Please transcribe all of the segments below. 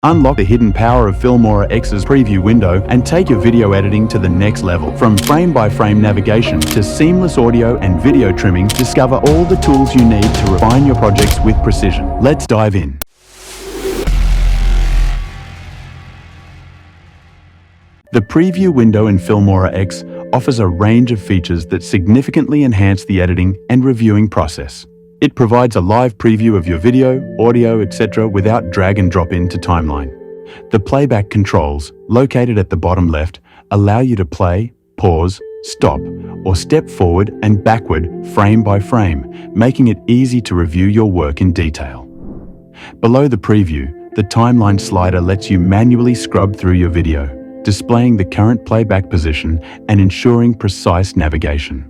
Unlock the hidden power of Filmora X's preview window and take your video editing to the next level. From frame-by-frame navigation to seamless audio and video trimming, discover all the tools you need to refine your projects with precision. Let's dive in. The preview window in Filmora X offers a range of features that significantly enhance the editing and reviewing process. It provides a live preview of your video, audio, etc. without drag and drop into timeline. The playback controls, located at the bottom left, allow you to play, pause, stop, or step forward and backward frame by frame, making it easy to review your work in detail. Below the preview, the timeline slider lets you manually scrub through your video, displaying the current playback position and ensuring precise navigation.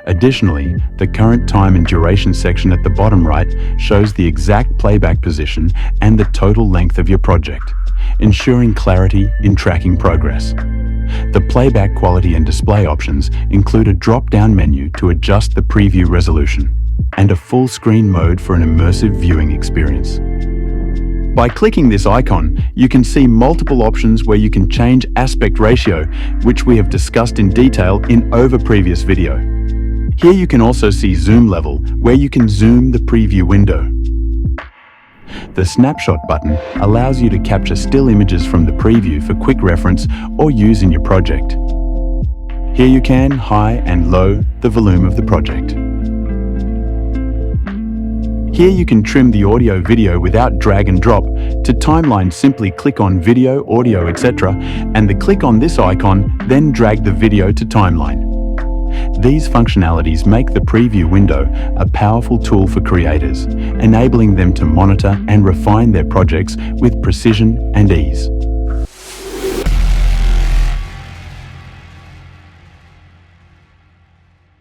Additionally, the current time and duration section at the bottom right shows the exact playback position and the total length of your project, ensuring clarity in tracking progress. The playback quality and display options include a drop-down menu to adjust the preview resolution and a full screen mode for an immersive viewing experience. By clicking this icon, you can see multiple options where you can change aspect ratio, which we have discussed in detail in our previous video. Here you can also see zoom level, where you can zoom the preview window. The snapshot button allows you to capture still images from the preview for quick reference or use in your project. Here you can high and low the volume of the project. Here you can trim the audio video without drag and drop. To timeline, simply click on video, audio, etc. and click on this icon, then drag the video to timeline. These functionalities make the preview window a powerful tool for creators, enabling them to monitor and refine their projects with precision and ease.